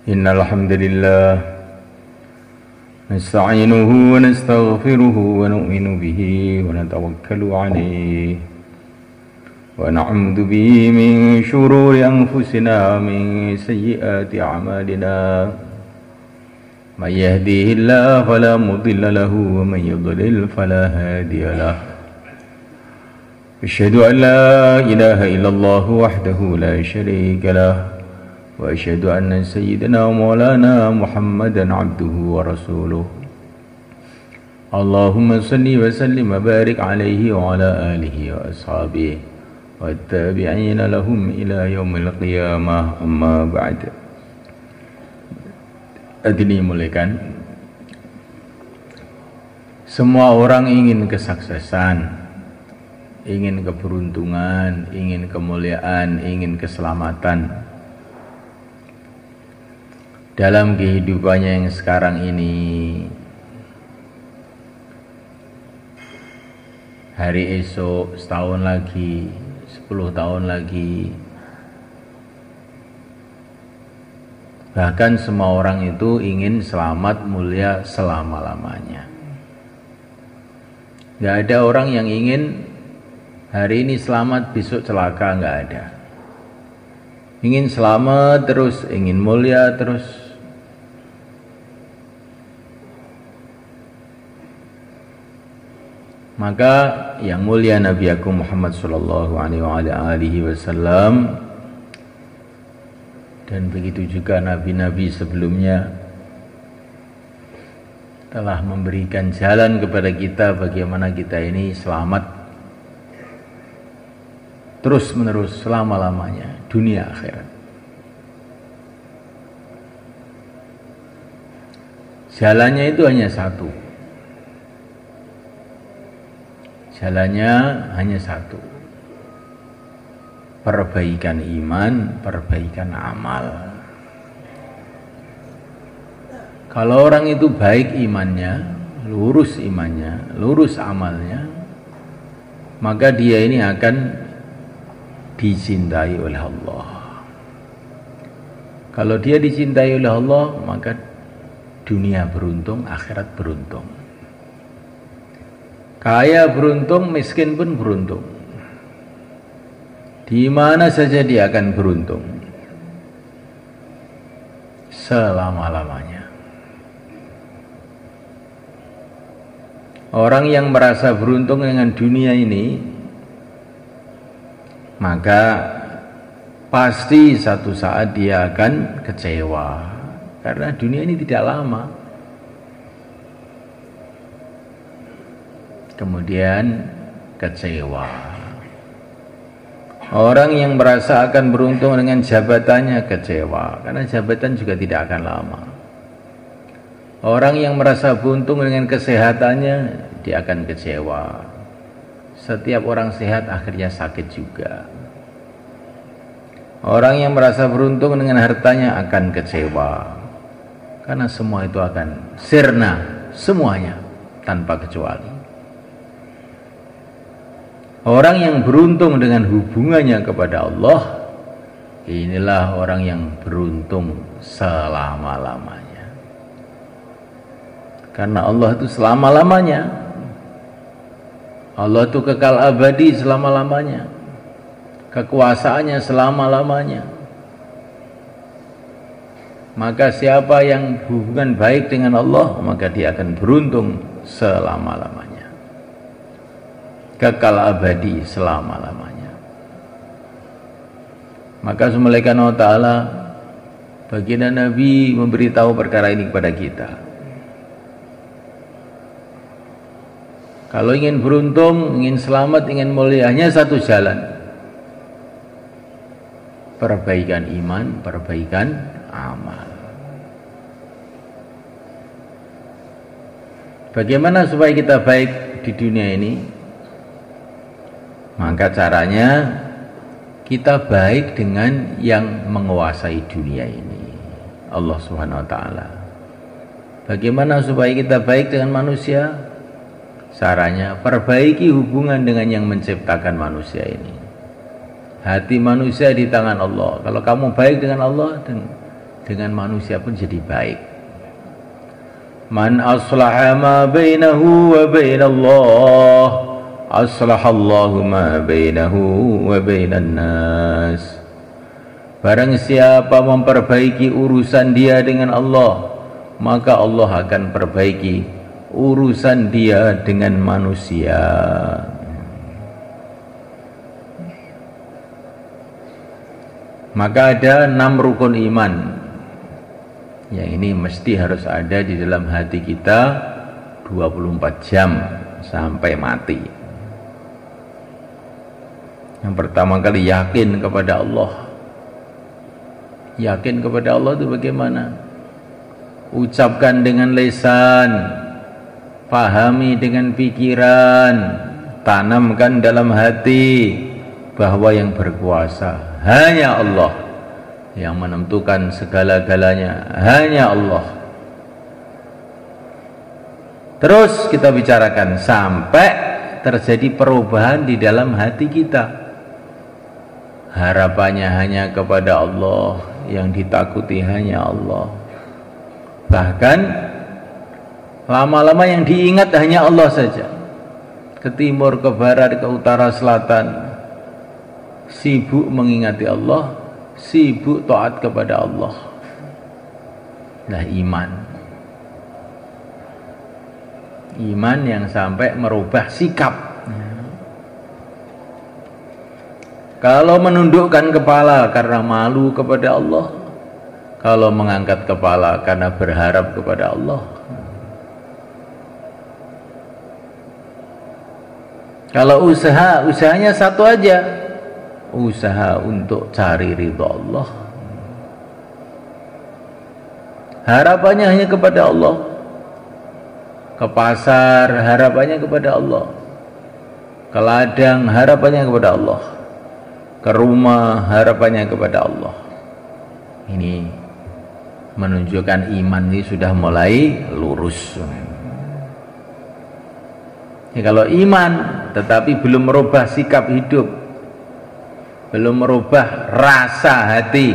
إن الحمد لله نستعينه ونستغفره ونؤمن به ونتوكل عليه ونعوذ به من شرور أنفسنا ومن سيئات أعمالنا من يهديه الله فلا مضل له ومن يضلل فلا هادي له أشهد أن لا إله إلا الله وحده لا شريك له وأشهد أن سيدنا ومولانا محمدا عبده ورسوله اللهم صل وسلم وبارك عليه وعلى آله وأصحابه والتابعين لهم إلى يوم القيامة أما بعد. Hadirin muliakan, semua orang ingin kesuksesan, ingin keberuntungan, ingin kemuliaan, ingin keselamatan dalam kehidupannya yang sekarang ini. Hari esok, setahun lagi, 10 tahun lagi, bahkan semua orang itu ingin selamat mulia selama-lamanya. Gak ada orang yang ingin hari ini selamat, besok celaka, gak ada. Ingin selamat terus, ingin mulia terus. Maka yang mulia Nabi Agung Muhammad sallallahu alaihi wasallam dan begitu juga nabi-nabi sebelumnya telah memberikan jalan kepada kita bagaimana kita ini selamat terus menerus selama-lamanya, dunia akhirat. Jalannya itu hanya satu. Jalannya hanya satu. Perbaikan iman, perbaikan amal. Kalau orang itu baik imannya, lurus amalnya, maka dia ini akan dicintai oleh Allah. Kalau dia dicintai oleh Allah, maka dunia beruntung, akhirat beruntung. Kaya beruntung, miskin pun beruntung. Di mana saja dia akan beruntung selama-lamanya. Orang yang merasa beruntung dengan dunia ini, maka pasti satu saat dia akan kecewa, karena dunia ini tidak lama. Kemudian kecewa. Orang yang merasa akan beruntung dengan jabatannya kecewa, karena jabatan juga tidak akan lama. Orang yang merasa beruntung dengan kesehatannya, dia akan kecewa. Setiap orang sehat akhirnya sakit juga. Orang yang merasa beruntung dengan hartanya akan kecewa, karena semua itu akan sirna, semuanya tanpa kecuali. Orang yang beruntung dengan hubungannya kepada Allah, inilah orang yang beruntung selama-lamanya. Karena Allah itu selama-lamanya. Allah itu kekal abadi selama-lamanya. Kekuasaannya selama-lamanya. Maka siapa yang hubungan baik dengan Allah, maka dia akan beruntung selama-lamanya. Kekal abadi selama-lamanya. Maka Subhanahu wa ta'ala, baginda Nabi memberitahu perkara ini kepada kita. Kalau ingin beruntung, ingin selamat, ingin mulia, hanya satu jalan. Perbaikan iman, perbaikan amal. Bagaimana supaya kita baik di dunia ini? Maka caranya kita baik dengan yang menguasai dunia ini, Allah Subhanahu wa ta'ala. Bagaimana supaya kita baik dengan manusia? Caranya perbaiki hubungan dengan yang menciptakan manusia ini. Hati manusia di tangan Allah. Kalau kamu baik dengan Allah, dan dengan manusia pun jadi baik. Man aslaha ma bainahu wa bainallah, aslahallahu ma bainahu wa bainan nas. Barang siapa memperbaiki urusan dia dengan Allah, maka Allah akan perbaiki urusan dia dengan manusia. Maka ada 6 rukun iman yang ini mesti harus ada di dalam hati kita 24 jam sampai mati. Yang pertama kali yakin kepada Allah. Yakin kepada Allah itu bagaimana? Ucapkan dengan lisan, pahami dengan pikiran, tanamkan dalam hati bahwa yang berkuasa hanya Allah, yang menentukan segala-galanya hanya Allah. Terus kita bicarakan sampai terjadi perubahan di dalam hati kita. Harapannya hanya kepada Allah, yang ditakuti hanya Allah. Bahkan lama-lama yang diingat hanya Allah saja. Ke timur, ke barat, ke utara, selatan, sibuk mengingati Allah, sibuk taat kepada Allah. Nah, iman yang sampai merubah sikap. Kalau menundukkan kepala karena malu kepada Allah, kalau mengangkat kepala karena berharap kepada Allah. Kalau usahanya satu aja, usaha untuk cari ridha Allah. Harapannya hanya kepada Allah. Ke pasar harapannya kepada Allah. Ke ladang harapannya kepada Allah. Ke rumah harapannya kepada Allah. Ini menunjukkan iman ini sudah mulai lurus. Ya, kalau iman tetapi belum merubah sikap hidup, belum merubah rasa hati,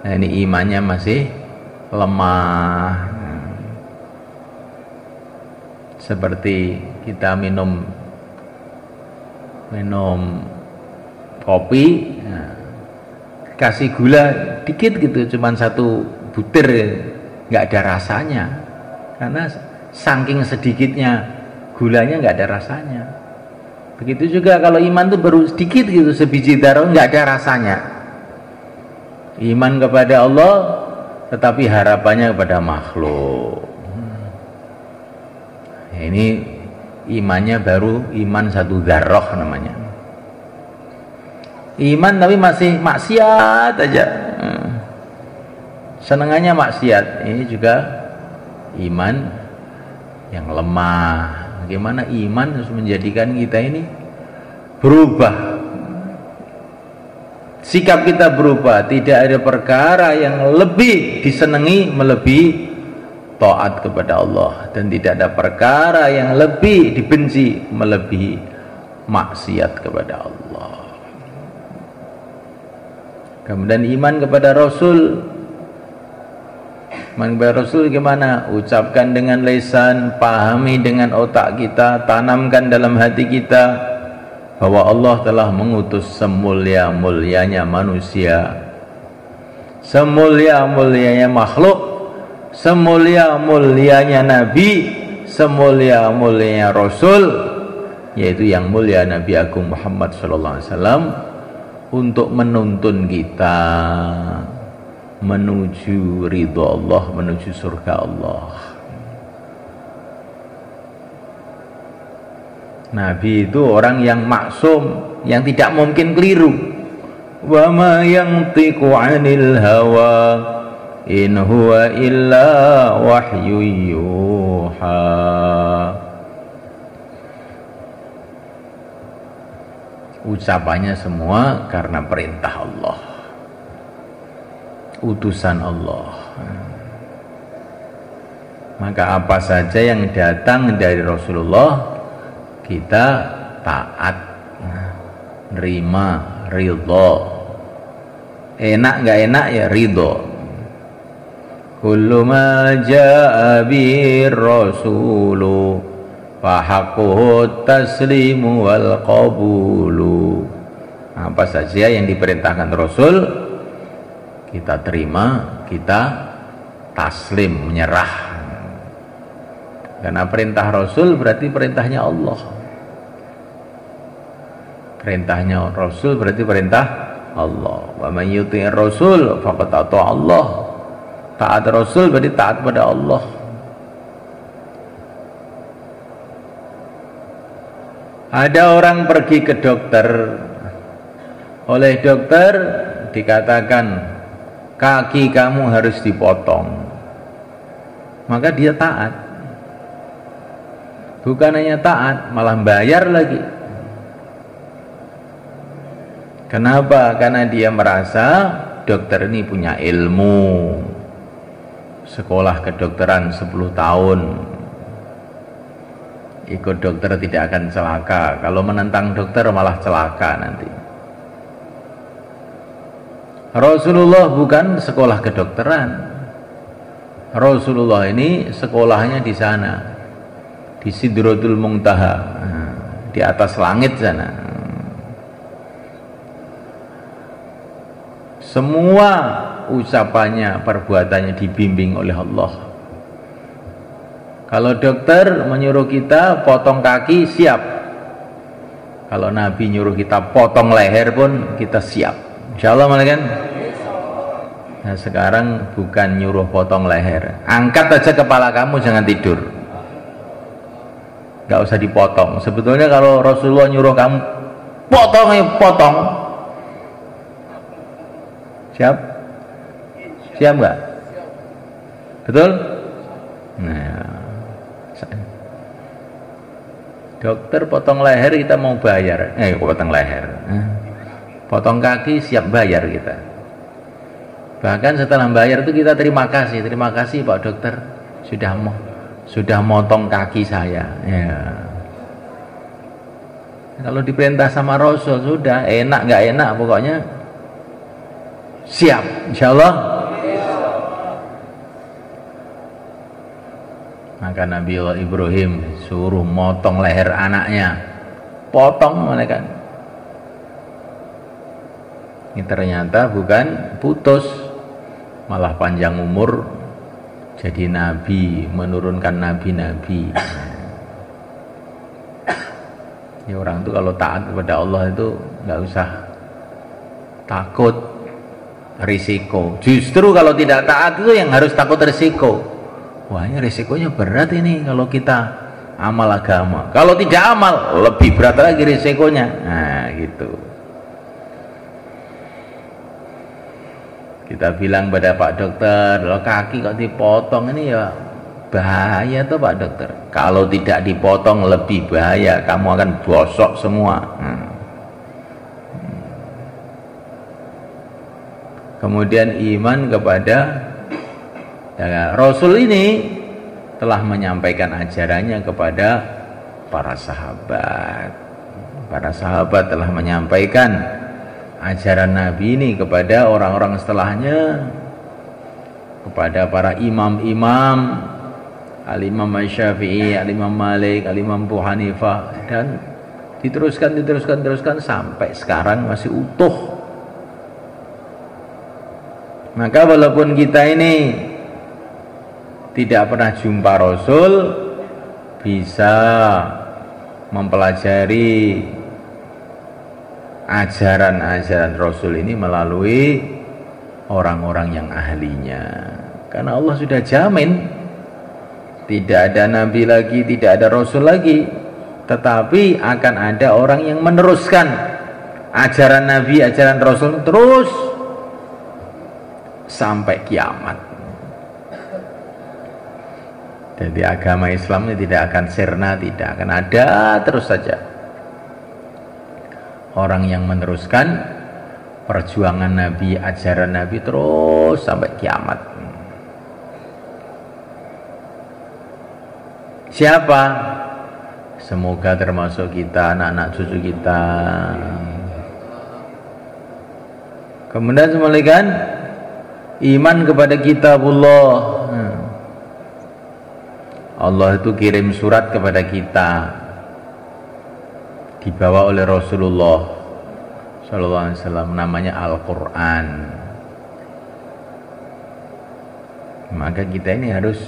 nah ini imannya masih lemah. Seperti kita minum kopi, nah, kasih gula dikit gitu, cuman 1 butir, nggak ada rasanya, karena saking sedikitnya gulanya nggak ada rasanya. Begitu juga kalau iman tuh baru sedikit gitu, sebiji darah, nggak ada rasanya. Iman kepada Allah tetapi harapannya kepada makhluk. Ini imannya baru iman 1 dzarrah namanya. Iman tapi masih maksiat aja, senengannya maksiat. Ini juga iman yang lemah. Bagaimana iman harus menjadikan kita ini berubah, sikap kita berubah. Tidak ada perkara yang lebih disenangi melebihi taat kepada Allah, dan tidak ada perkara yang lebih dibenci melebihi maksiat kepada Allah. Kemudian iman kepada Rasul. Iman kepada Rasul gimana? Ucapkan dengan lisan, pahami dengan otak kita, tanamkan dalam hati kita bahwa Allah telah mengutus semulia-mulianya manusia, semulia-mulianya makhluk, semulia-mulianya Nabi, semulia-mulianya Rasul, yaitu yang mulia Nabi Agung Muhammad SAW, untuk menuntun kita menuju ridha Allah, menuju surga Allah. Nabi itu orang yang maksum, yang tidak mungkin keliru. Wa ma yantiqu 'anil hawa in huwa illa wahyu yuha. Ucapannya semua karena perintah Allah, utusan Allah. Maka apa saja yang datang dari Rasulullah kita taat, nerima, ridho. Enak nggak enak ya ridho. kullu ma jaa bihi rasulu fa haqquhu taslimu wal qabulu. Apa saja yang diperintahkan Rasul kita terima, kita taslim, menyerah. Karena perintah Rasul berarti perintahnya Allah. Perintahnya Rasul berarti perintah Allah. Wa man yuti'ir Rasul faqad ata'a Allah. Taat Rasul berarti taat pada Allah. Ada orang pergi ke dokter, oleh dokter dikatakan kaki kamu harus dipotong, maka dia taat. Bukan hanya taat, malah bayar lagi. Kenapa? Karena dia merasa dokter ini punya ilmu, sekolah kedokteran 10 tahun, ikut dokter tidak akan celaka. Kalau menentang dokter malah celaka nanti. Rasulullah bukan sekolah kedokteran. Rasulullah ini sekolahnya di sana, di Sidratul Muntaha, di atas langit sana. Semua ucapannya, perbuatannya dibimbing oleh Allah. Kalau dokter menyuruh kita potong kaki, siap. Kalau Nabi nyuruh kita potong leher pun kita siap. Insya Allah malah kan. Nah sekarang bukan nyuruh potong leher, angkat aja kepala kamu, jangan tidur, nggak usah dipotong. Sebetulnya kalau Rasulullah nyuruh kamu potong, ya potong. Siap? Siap nggak? Betul? Nah, dokter potong leher kita mau bayar, potong leher, potong kaki siap bayar kita. Bahkan setelah bayar itu kita terima kasih Pak dokter sudah motong kaki saya. Ya. Kalau diperintah sama Rasul sudah, enak nggak enak pokoknya siap, insya Allah. Maka Nabi Allah Ibrahim suruh motong leher anaknya, potong mereka. Ini ternyata bukan putus, malah panjang umur, jadi nabi, menurunkan nabi-nabi. Ya orang itu kalau taat kepada Allah itu nggak usah takut risiko. Justru kalau tidak taat itu yang harus takut risiko. Wah ini risikonya berat ini kalau kita amal agama. Kalau tidak amal lebih berat lagi risikonya. Nah gitu. Kita bilang pada Pak dokter, kalau kaki kok dipotong ini ya bahaya tuh Pak dokter. Kalau tidak dipotong lebih bahaya, kamu akan bosok semua. Kemudian iman kepada Rasul ini telah menyampaikan ajarannya kepada para sahabat. Para sahabat telah menyampaikan ajaran Nabi ini kepada orang-orang setelahnya, kepada para imam-imam, Al-Imam Syafi'i, Al-Imam Malik, Al-Imam Abu Hanifah, dan diteruskan sampai sekarang masih utuh. Maka walaupun kita ini tidak pernah jumpa Rasul, bisa mempelajari ajaran-ajaran Rasul ini melalui orang-orang yang ahlinya. Karena Allah sudah jamin tidak ada nabi lagi, tidak ada rasul lagi, tetapi akan ada orang yang meneruskan ajaran nabi, ajaran rasul terus sampai kiamat. Jadi agama Islam ini tidak akan sirna, tidak akan ada, terus saja orang yang meneruskan perjuangan Nabi, ajaran Nabi terus sampai kiamat. Siapa? Semoga termasuk kita, anak-anak cucu kita. Kemudian semalikan iman kepada kitabullah, Allah itu kirim surat kepada kita, dibawa oleh Rasulullah Sallallahu Alaihi Wasallam, namanya Al-Quran. Maka kita ini harus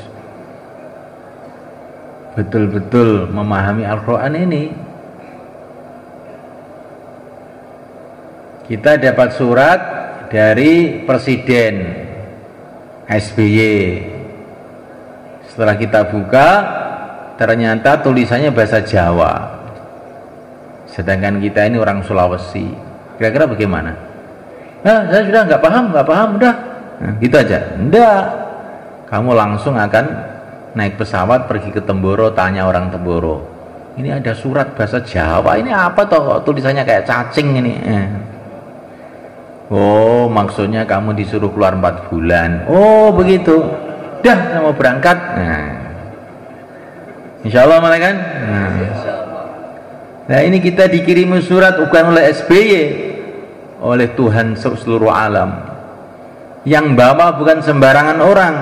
betul-betul memahami Al-Quran ini. Kita dapat surat dari Presiden SBY. Setelah kita buka, ternyata tulisannya bahasa Jawa, sedangkan kita ini orang Sulawesi. Kira-kira bagaimana? Nah, saya sudah nggak paham, udah. Nah, gitu aja. Enggak. Kamu langsung akan naik pesawat pergi ke Temboro, tanya orang Temboro. Ini ada surat bahasa Jawa, ini apa toh? Tulisannya kayak cacing ini. Oh, maksudnya kamu disuruh keluar 4 bulan. Oh, begitu. Dah, saya mau berangkat. Nah, insya Allah malah kan. Nah, ini kita dikirim surat bukan oleh SBY, oleh Tuhan seluruh alam. Yang bawa bukan sembarangan orang,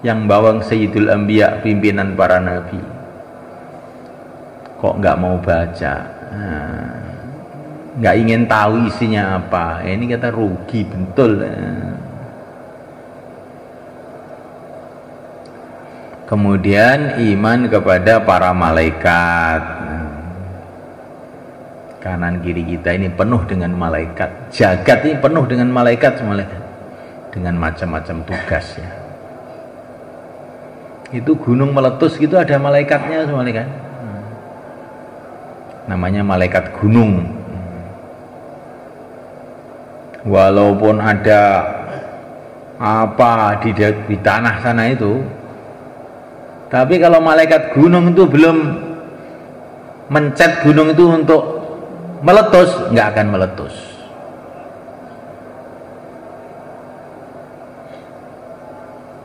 yang bawa Sayyidul Anbiya, pimpinan para nabi. Kok nggak mau baca? Nggak ingin tahu isinya apa? Ini kata rugi betul. Kemudian iman kepada para malaikat. Kanan kiri kita ini penuh dengan malaikat. Jagat ini penuh dengan malaikat, dengan macam-macam tugas ya. Itu gunung meletus gitu ada malaikatnya semuanya kan. Namanya malaikat gunung. Walaupun ada apa di tanah sana itu, tapi kalau malaikat gunung itu belum mencet gunung itu untuk meletus, nggak akan meletus.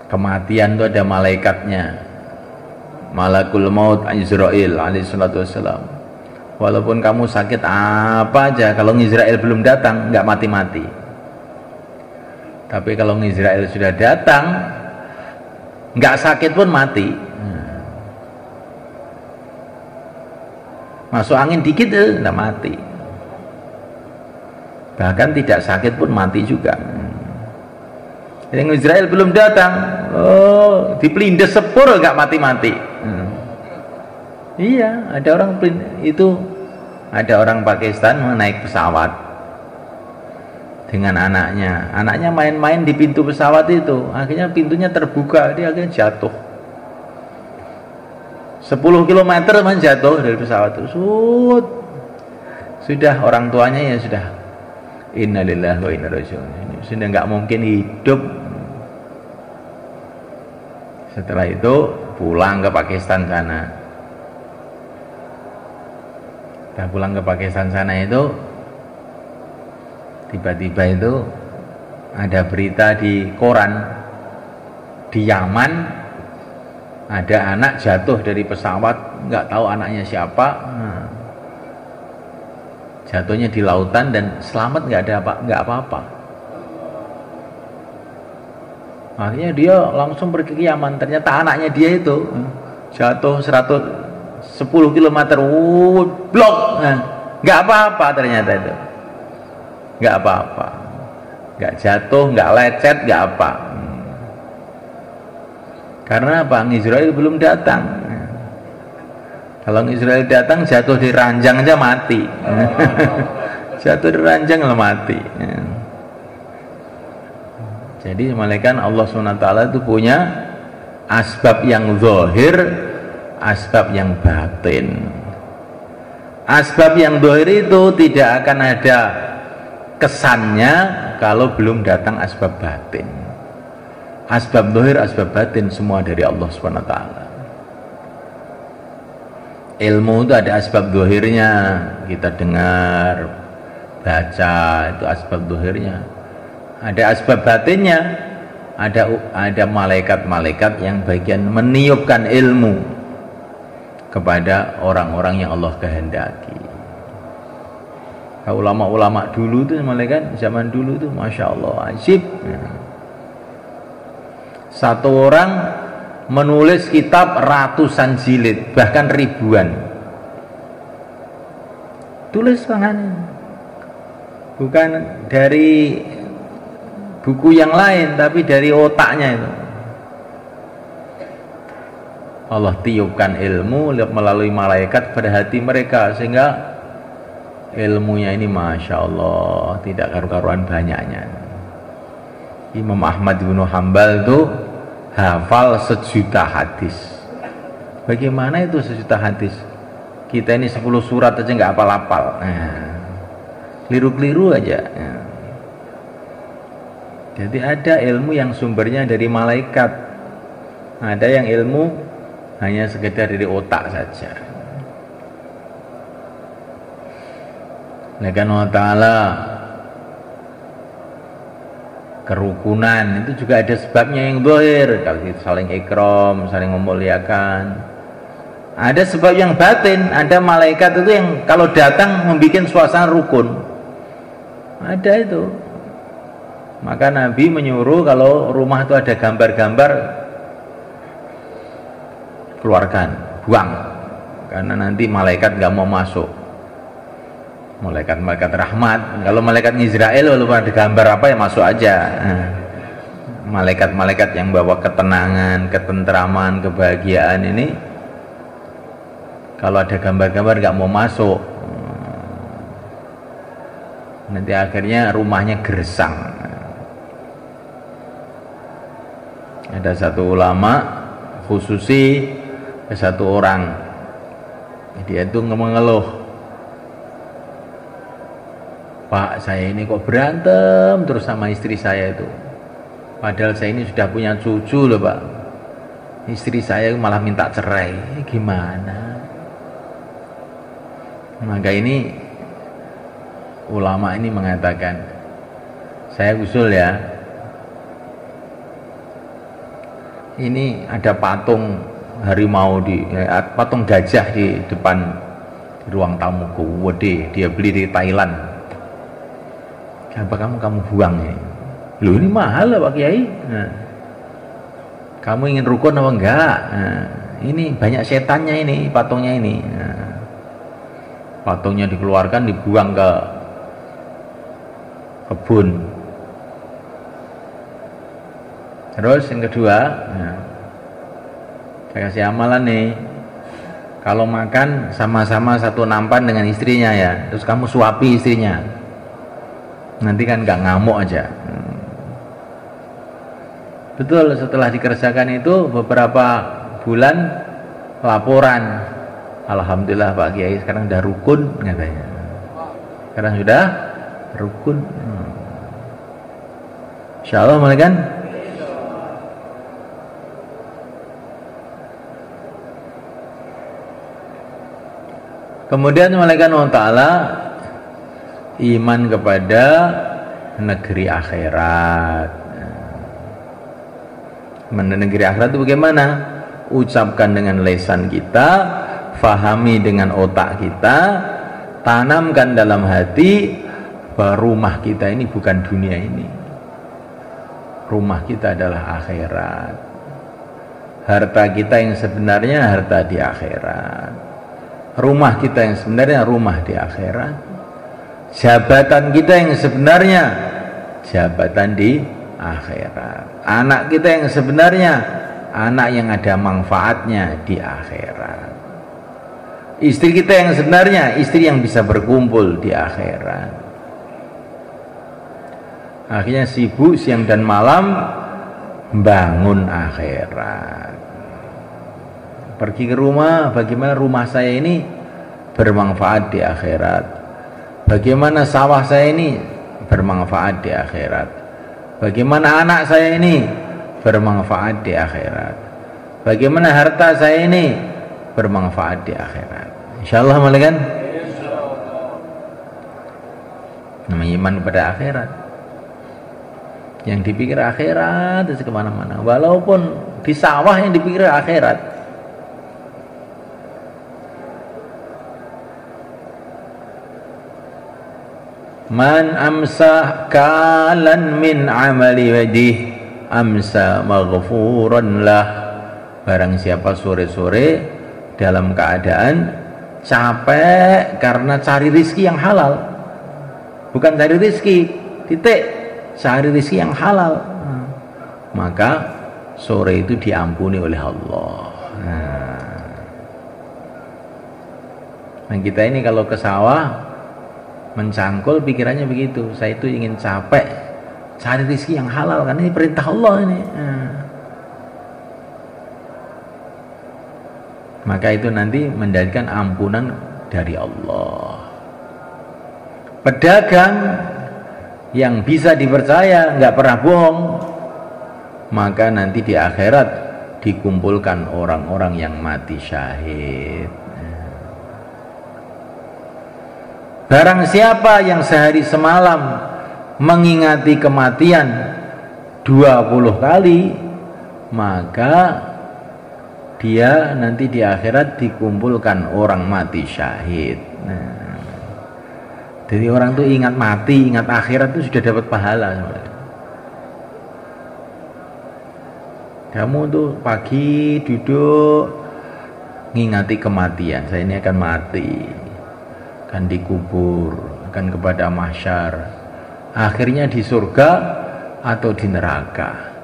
Kematian itu ada malaikatnya, Malakul Maut Israil alaihi salatu wassalam. Walaupun kamu sakit apa aja, kalau Israel belum datang nggak mati-mati. Tapi kalau Israel sudah datang, nggak sakit pun mati. Masuk angin dikit nggak mati. Bahkan tidak sakit pun mati juga. Yang Israel belum datang, oh, dipelindes sepur nggak mati-mati. Iya, ada orang itu, ada orang Pakistan mau naik pesawat dengan anaknya main-main di pintu pesawat itu, akhirnya pintunya terbuka, dia akhirnya jatuh. 10 km jatuh dari pesawat itu. Sudah orang tuanya ya sudah innalillahi wa inna ilaihi raji'un. Sudah nggak mungkin hidup. Setelah itu pulang ke Pakistan sana. Dan pulang ke Pakistan sana itu tiba-tiba itu ada berita di koran di Yaman, ada anak jatuh dari pesawat, nggak tahu anaknya siapa. Jatuhnya di lautan dan selamat, nggak apa-apa. Akhirnya dia langsung pergi ke Yaman, ternyata anaknya dia itu jatuh 10 km, blok, nggak apa-apa ternyata itu, nggak apa-apa, nggak jatuh, nggak lecet, nggak apa. Karena apa? Israel belum datang. Kalau Israel datang, jatuh di ranjang aja mati. Jatuh di ranjang lah mati. Jadi malaikat Allah SWT itu punya asbab yang zahir, asbab yang batin. Asbab yang zahir itu tidak akan ada kesannya kalau belum datang asbab batin. Asbab zahir, asbab batin semua dari Allah SWT. Ilmu itu ada asbab zahirnya, kita dengar, baca, itu asbab zahirnya. Ada asbab batinnya, ada malaikat-malaikat yang bagian meniupkan ilmu kepada orang-orang yang Allah kehendaki. Ulama-ulama dulu itu malaikat zaman dulu itu Masya Allah ajib. Satu orang menulis kitab ratusan jilid, bahkan ribuan. Tulis tangannya, bukan dari buku yang lain, tapi dari otaknya itu. Allah tiupkan ilmu melalui malaikat pada hati mereka, sehingga ilmunya ini Masya Allah tidak karu-karuan banyaknya. Imam Ahmad bin Hanbal itu hafal 1.000.000 hadis. Bagaimana itu 1.000.000 hadis? Kita ini 10 surat aja nggak hafal-hafal. Keliru-keliru aja. Jadi ada ilmu yang sumbernya dari malaikat, ada yang ilmu hanya sekedar dari otak saja. Allah Ta'ala, kerukunan itu juga ada sebabnya yang zahir, kalau kita saling ikram, saling memuliakan. Ada sebab yang batin, ada malaikat itu yang kalau datang membuat suasana rukun. Ada itu. Maka Nabi menyuruh kalau rumah itu ada gambar-gambar, keluarkan, buang, karena nanti malaikat nggak mau masuk. Malaikat rahmat. Kalau malaikat Israel walaupun ada gambar apa ya masuk aja. Malaikat-malaikat yang bawa ketenangan, ketentraman, kebahagiaan ini, kalau ada gambar-gambar nggak mau masuk, nanti akhirnya rumahnya gersang. Ada satu ulama khususi, satu orang, dia itu mengeluh, Pak, saya ini kok berantem terus sama istri saya itu. Padahal saya ini sudah punya cucu loh Pak. Istri saya malah minta cerai. Gimana? Maka ini ulama ini mengatakan, saya usul ya, ini ada patung harimau patung gajah di depan ruang tamuku. Wede, dia beli di Thailand. Apa kamu buang ini? Loh ini mahal lah Pak Kiai. Kamu ingin rukun apa enggak? Ini banyak setannya ini, patungnya ini. Patungnya dikeluarkan, dibuang ke kebun. Terus yang kedua, saya kasih amalan nih. Kalau makan sama-sama satu nampan dengan istrinya ya, terus kamu suapi istrinya. Nanti kan nggak ngamuk aja. Betul, setelah dikerjakan itu beberapa bulan laporan, alhamdulillah Pak Kiai sekarang udah rukun katanya. Sekarang sudah rukun. Insyaallah mulai kan? Kemudian malaikat Allah Ta'ala iman kepada negeri akhirat. Negeri akhirat itu bagaimana? Ucapkan dengan lisan kita, fahami dengan otak kita, tanamkan dalam hati bahwa rumah kita ini bukan dunia ini. Rumah kita adalah akhirat. Harta kita yang sebenarnya harta di akhirat. Rumah kita yang sebenarnya rumah di akhirat. Jabatan kita yang sebenarnya jabatan di akhirat. Anak kita yang sebenarnya anak yang ada manfaatnya di akhirat. Istri kita yang sebenarnya istri yang bisa berkumpul di akhirat. Akhirnya sibuk siang dan malam bangun akhirat. Pergi ke rumah, bagaimana rumah saya ini bermanfaat di akhirat. Bagaimana sawah saya ini bermanfaat di akhirat. Bagaimana anak saya ini bermanfaat di akhirat. Bagaimana harta saya ini bermanfaat di akhirat. Insyaallah malaikat. Namanya iman pada akhirat. Yang dipikir akhirat itu kemana-mana. Walaupun di sawah yang dipikir akhirat. Man amsa kalan min amali wajih amsa maghfuran lah Barang siapa sore-sore dalam keadaan capek karena cari rizki yang halal, bukan cari rizki titik, cari rizki yang halal, maka sore itu diampuni oleh Allah. Nah, kita ini kalau ke sawah mencangkul pikirannya begitu, saya itu ingin capek cari rizki yang halal, kan ini perintah Allah ini. Maka itu nanti mendapatkan ampunan dari Allah. Pedagang yang bisa dipercaya, nggak pernah bohong, maka nanti di akhirat dikumpulkan orang-orang yang mati syahid. Barang siapa yang sehari semalam mengingati kematian 20 kali, maka dia nanti di akhirat dikumpulkan orang mati syahid. Jadi orang tuh ingat mati, ingat akhirat itu sudah dapat pahala. Kamu tuh pagi duduk ngingati kematian, saya ini akan mati, akan dikubur, akan kepada mahsyar, akhirnya di surga atau di neraka.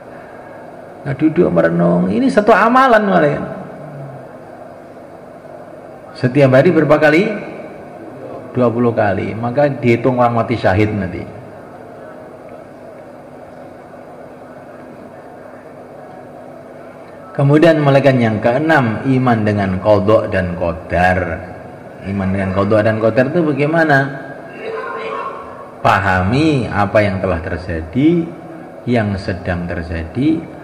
Nah, duduk merenung, ini satu amalan malah. Setiap hari berapa kali? 20 kali. Maka dihitung orang mati syahid nanti. Kemudian malaikat yang keenam, iman dengan qadha dan qadar. Iman dengan qadha dan qadar itu bagaimana? Pahami apa yang telah terjadi, yang sedang terjadi,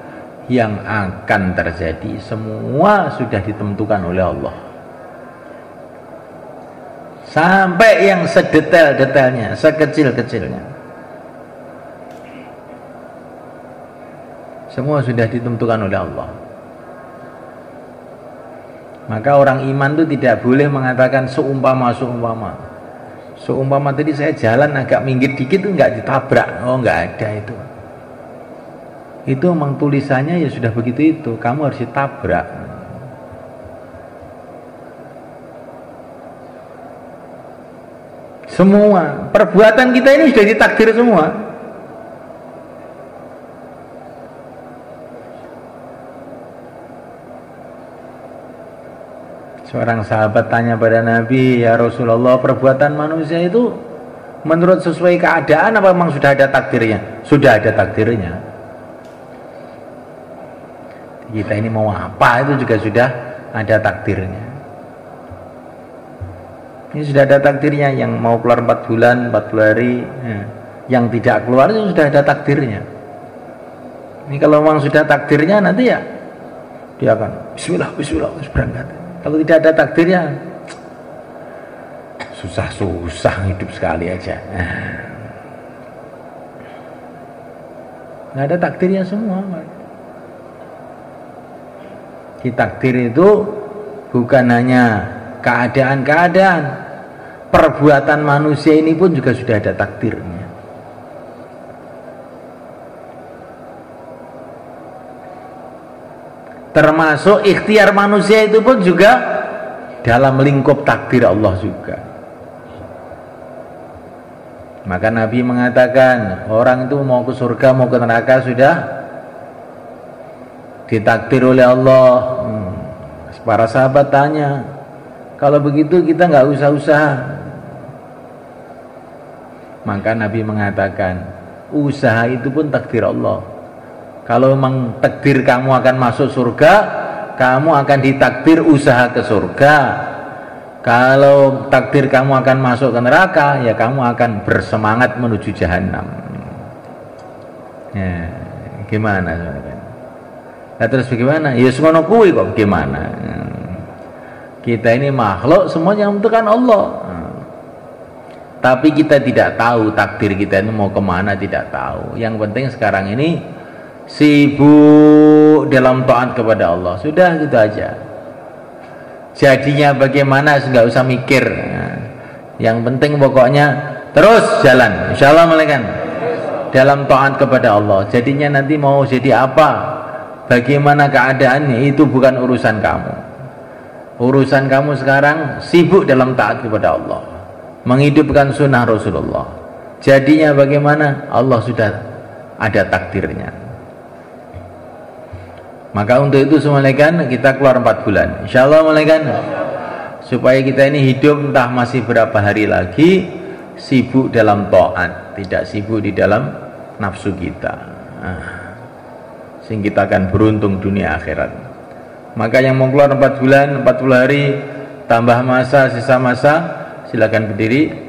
yang akan terjadi, semua sudah ditentukan oleh Allah, sampai yang sedetail-detailnya, sekecil-kecilnya, semua sudah ditentukan oleh Allah. Maka orang iman itu tidak boleh mengatakan seumpama tadi saya jalan agak minggir dikit itu nggak ditabrak, oh nggak ada itu memang tulisannya ya sudah begitu, itu kamu harus ditabrak. Semua perbuatan kita ini sudah ditakdir semua. Seorang sahabat tanya pada Nabi, ya Rasulullah, perbuatan manusia itu menurut sesuai keadaan apa memang sudah ada takdirnya? Sudah ada takdirnya. Kita ini mau apa itu juga sudah ada takdirnya. Ini sudah ada takdirnya, yang mau keluar 4 bulan, 40 hari, yang tidak keluar itu sudah ada takdirnya. Ini kalau memang sudah takdirnya, nanti ya dia akan bismillah berangkat. Kalau tidak ada takdirnya, susah hidup sekali aja. Nggak ada takdirnya semua. Takdir itu bukan hanya keadaan-keadaan, perbuatan manusia ini pun juga sudah ada takdirnya. Termasuk ikhtiar manusia itu pun juga dalam lingkup takdir Allah juga. Maka Nabi mengatakan, orang itu mau ke surga mau ke neraka sudah ditakdir oleh Allah. Para sahabat tanya, kalau begitu kita nggak usah usaha. Maka Nabi mengatakan, usaha itu pun takdir Allah. Kalau memang takdir kamu akan masuk surga, kamu akan ditakdir usaha ke surga. Kalau takdir kamu akan masuk ke neraka, ya kamu akan bersemangat menuju jahanam. Ya, gimana saudara? Nah, terus bagaimana? Ya semono kuwi kok gimana? Kita ini makhluk semuanya menentukan Allah. Tapi kita tidak tahu takdir kita ini mau kemana, tidak tahu. Yang penting sekarang ini sibuk dalam taat kepada Allah. Sudah gitu aja. Jadinya bagaimana nggak usah mikir. Yang penting pokoknya terus jalan. Insyaallah malaikat dalam taat kepada Allah. Jadinya nanti mau jadi apa? bagaimana keadaannya itu bukan urusan kamu. Urusan kamu sekarang sibuk dalam taat kepada Allah, menghidupkan sunnah Rasulullah. Jadinya bagaimana? Allah sudah ada takdirnya. Maka untuk itu semulaikan kita keluar 4 bulan, insya Allah mulaikan, supaya kita ini hidup entah masih berapa hari lagi sibuk dalam taat, tidak sibuk di dalam nafsu kita, sehingga kita akan beruntung dunia akhirat. Maka yang mau keluar 4 bulan 40 hari tambah masa, sisa masa, silakan berdiri.